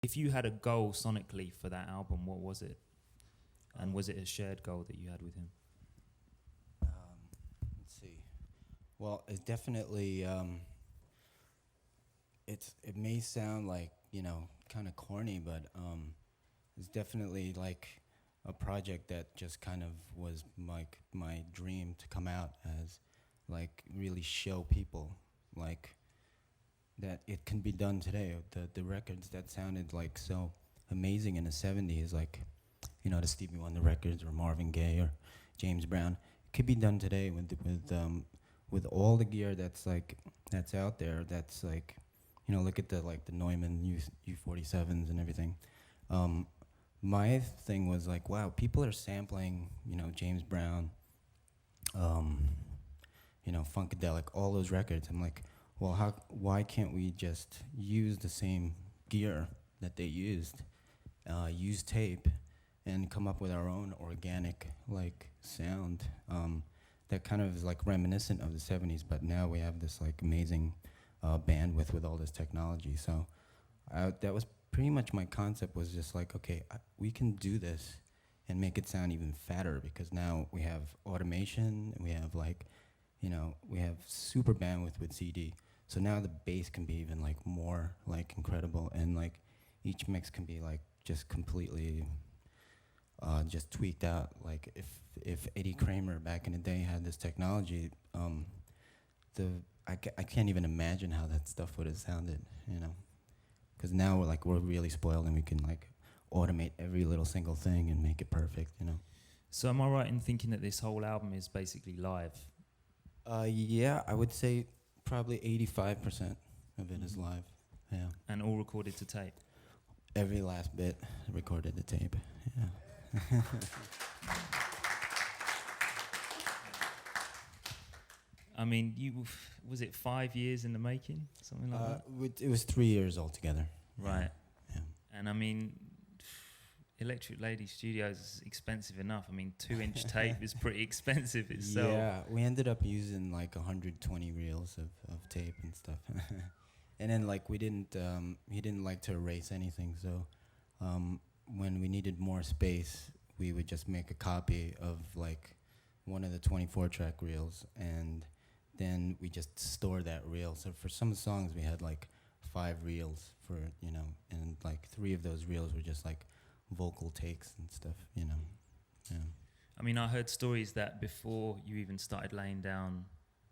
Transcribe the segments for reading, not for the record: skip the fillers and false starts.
If you had a goal sonically for that album, what was it? And was it a shared goal that you had with him? Let's see. Well, it's definitely. It may sound like kind of corny, but it's definitely like a project that just kind of was like my dream to come out as, like really show people like that it can be done today. The records that sounded like so amazing in the '70s, like the Stevie Wonder records or Marvin Gaye or James Brown, it could be done today with all the gear that's out there. That's like, look at the Neumann U47s and everything. My thing was like, wow, people are sampling, James Brown, Funkadelic, all those records. I'm like, well, why can't we just use the same gear that they used, use tape, and come up with our own organic like sound that kind of is like reminiscent of the '70s, but now we have this like amazing bandwidth with all this technology. So that was pretty much my concept, was just like, okay, we can do this and make it sound even fatter, because now we have automation, and we have like, we have super bandwidth with CD. So now the bass can be even like more like incredible, and like each mix can be like just completely just tweaked out. Like if Eddie Kramer back in the day had this technology, I can't even imagine how that stuff would have sounded, because now we're really spoiled, and we can like automate every little single thing and make it perfect. So am I right in thinking that this whole album is basically live? Yeah, I would say probably 85% of it is live. Yeah. And all recorded to tape? Every last bit recorded to tape. Yeah. I mean, was it 5 years in the making, something like that? It was 3 years altogether. Right. Yeah. And I mean, Electric Lady Studios is expensive enough. I mein, 2-inch tape is pretty expensive itself. Yeah, we ended up using like 120 reels of tape and stuff. And then like he didn't like to erase anything, so when we needed more space, we would just make a copy of like one of the 24-track reels, and then we just store that reel. So for some songs we had like 5 reels for, and like 3 of those reels were just like vocal takes and stuff. Yeah. I mean, I heard stories that before you even started laying down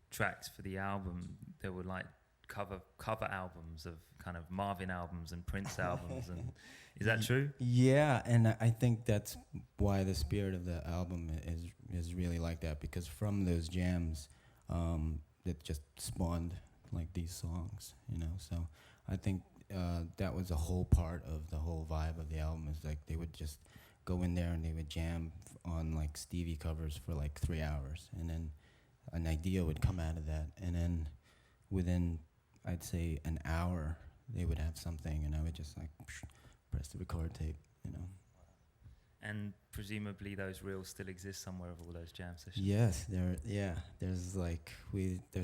tracks for the album, there were like cover albums of kind of Marvin albums and Prince albums, and is that true? Yeah, and I think that's why the spirit of the album is really like that, because from those jams, that just spawned like these songs, So I think that was a whole part of the whole vibe of the album, is like they would just go in there and they would jam on like Stevie covers for like 3 hours, and then an idea would come out of that, and then within, I'd say, an hour they would have something, and I would just like press the record tape. And presumably those reels still exist somewhere of all those jam sessions. Yes, there's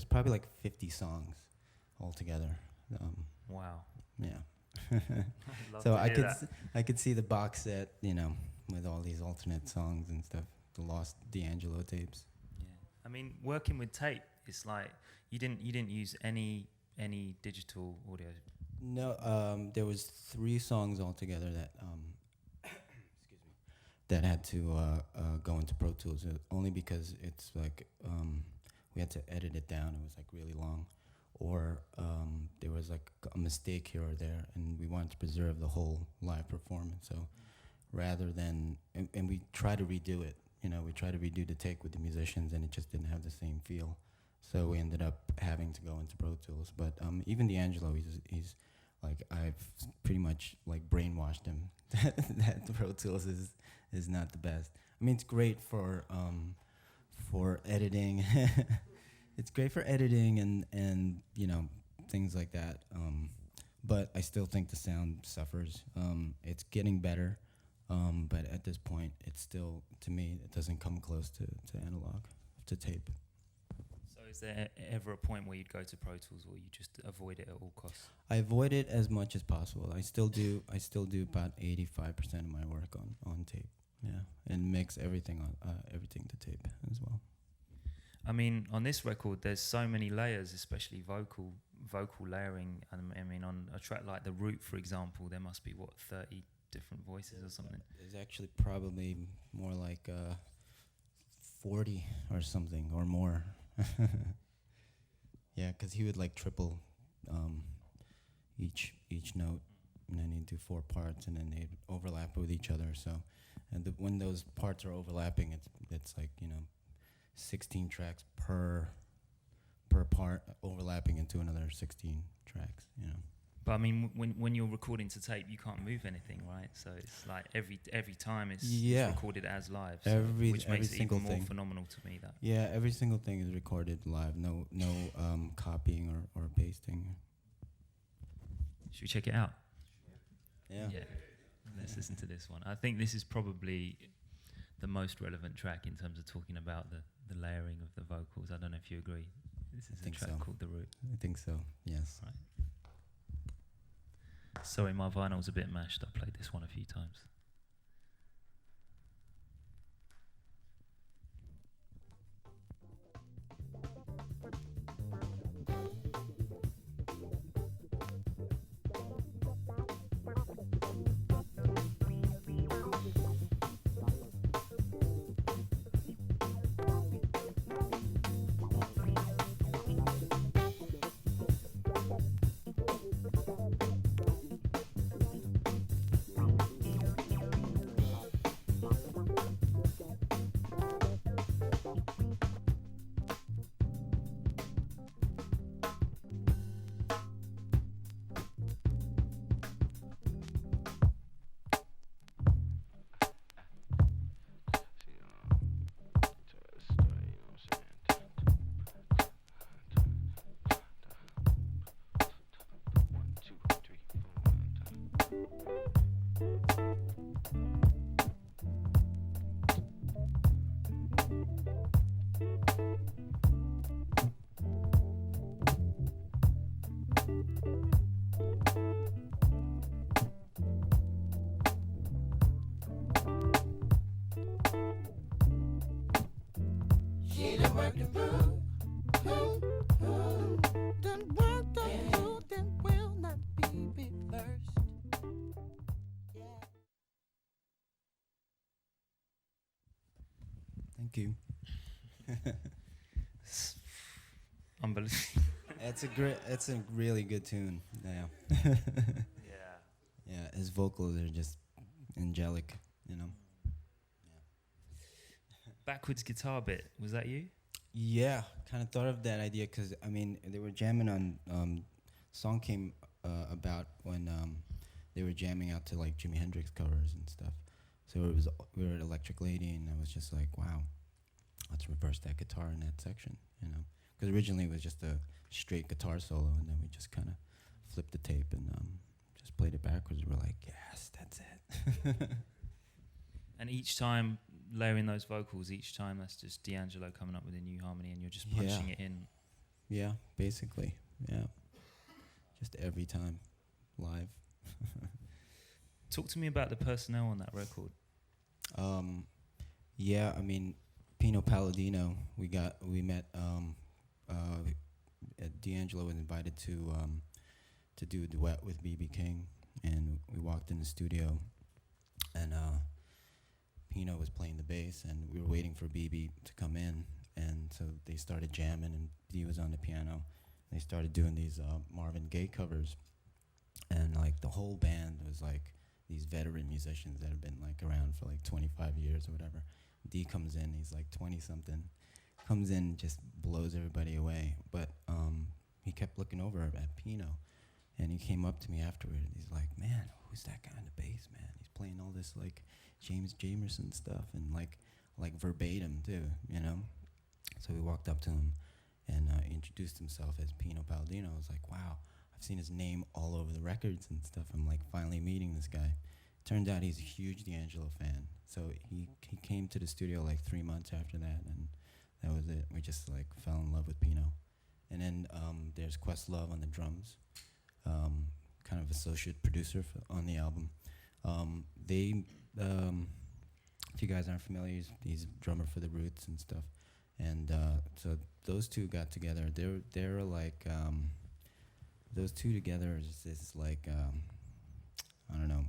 probably like 50 songs altogether. Wow. Yeah. Love So to hear that. I could see the box set, with all these alternate songs and stuff, the lost D'Angelo tapes. Yeah. I mean, working with tape, it's like you didn't use any digital audio. No, there was 3 songs altogether that excuse me, that had to go into Pro Tools, only because it's like we had to edit it down. It was like really long, or there was like a mistake here or there, and we wanted to preserve the whole live performance. So rather than and we tried to redo it, we tried to redo the take with the musicians, and it just didn't have the same feel. So we ended up having to go into Pro Tools. But even D'Angelo, he's like, I've pretty much like brainwashed him that the Pro Tools is not the best. I mean, it's great for editing. It's great for editing and things like that. But I still think the sound suffers. It's getting better, but at this point, it's still, to me, it doesn't come close to analog, to tape. So is there ever a point where you'd go to Pro Tools, or you just avoid it at all costs? I avoid it as much as possible. I still do about 85% of my work on tape. Yeah, and mix everything to tape as well. I mean, on this record, there's so many layers, especially vocal layering. I mean, on a track like The Root, for example, there must be 30 different voices or something. There's actually probably more like 40 or something or more. Yeah, because he would like triple each note, and then he'd do 4 parts, and then they'd overlap with each other. So, and when those parts are overlapping, it's like 16 tracks per part overlapping into another 16 tracks. But I mean, when you're recording to tape, you can't move anything, right? So it's like every time it's recorded as live, so which makes it even more phenomenal to me. That every single thing is recorded live. No copying or pasting. Should we check it out? Yeah. Let's listen to this one. I think this is probably the most relevant track in terms of talking about the layering of the vocals. I don't know if you agree. This is a track called The Root. I think so, yes. Right. Sorry, my vinyl's a bit mashed. I played this one a few times. Thank you. Unbelievable. It's a really good tune. Yeah. Yeah, his vocals are just angelic, Yeah. Backwards guitar bit, was that you? Yeah, kind of thought of that idea because they were jamming on song came about when they were jamming out to like Jimi Hendrix covers and stuff. So we were at Electric Lady, and I was just like, wow, let's reverse that guitar in that section, Because originally it was just a straight guitar solo, and then we just kind of flipped the tape and just played it backwards. We're like, yes, that's it. And each time layering those vocals, each time that's just D'Angelo coming up with a new harmony, and you're just punching it in. Yeah, basically. Yeah, just every time, live. Talk to me about the personnel on that record. Pino Palladino. We met. D'Angelo was invited to do a duet with B.B. King, and we walked in the studio, and Pino was playing the bass, and we were waiting for B.B. to come in, and so they started jamming, and D was on the piano. They started doing these Marvin Gaye covers, and like the whole band was like these veteran musicians that have been like around for like 25 years or whatever. D comes in, he's like 20-something, comes in, just blows everybody away. But he kept looking over at Pino, and he came up to me afterward, and he's like, man, who's that guy on the bass, man? He's playing all this like James Jamerson stuff, and like verbatim too, So we walked up to him and introduced himself as Pino Palladino. I was like, wow, I've seen his name all over the records and stuff. I'm like finally meeting this guy. Turned out he's a huge D'Angelo fan. So he came to the studio like 3 months after that, and That was it. We just like fell in love with Pino. And then there's Questlove on the drums, kind of associate producer on the album. They, if you guys aren't familiar, he's drummer for the Roots and stuff. And so those two got together. They're like those two together is like I don't know.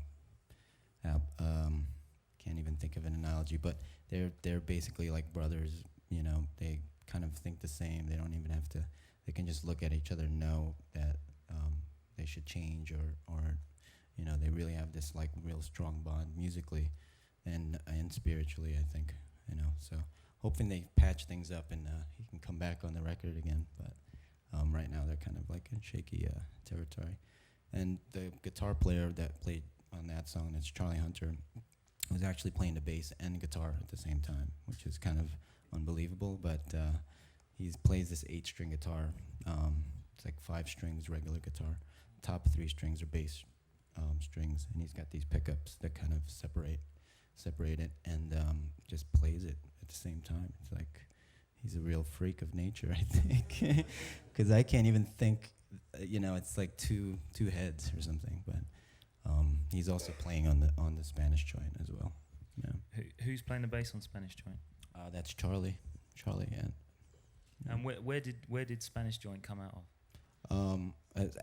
Can't even think of an analogy, but they're basically like brothers. You know, they kind of think the same. They don't even have to. They can just look at each other and know that they should change, or you know, they really have this like real strong bond musically and spiritually. I think, you know. So hoping they patch things up and he can come back on the record again. But right now they're kind of like in shaky territory. And the guitar player that played on that song, that's Charlie Hunter, was actually playing the bass and guitar at the same time, which is kind of unbelievable. But he plays this 8-string guitar. It's like 5 strings regular guitar. Top 3 strings are bass strings, and he's got these pickups that kind of separate it, and just plays it at the same time. It's like he's a real freak of nature, I think, because I can't even think. You know, it's like two heads or something. But he's also playing on the Spanish joint as well. Yeah. Who's playing the bass on Spanish Joint? That's Charlie. Charlie, yeah. And where did Spanish Joint come out of?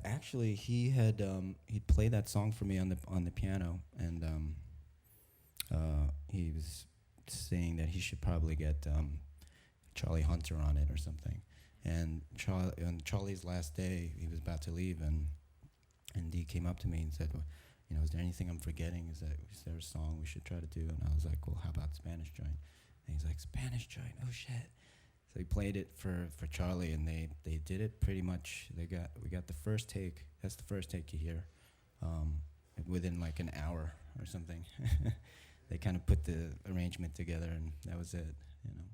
Actually, he'd play that song for me on the piano, and he was saying that he should probably get Charlie Hunter on it or something. And on Charlie's last day, he was about to leave, and Dee came up to me and said, well, you know, is there anything I'm forgetting? Is there a song we should try to do? And I was like, well, how about Spanish Joint? And he's like, Spanish Joint, oh shit. So he played it for Charlie, and they did it pretty much. We got the first take. That's the first take you hear, within like an hour or something. They kind of put the arrangement together, and that was it, you know.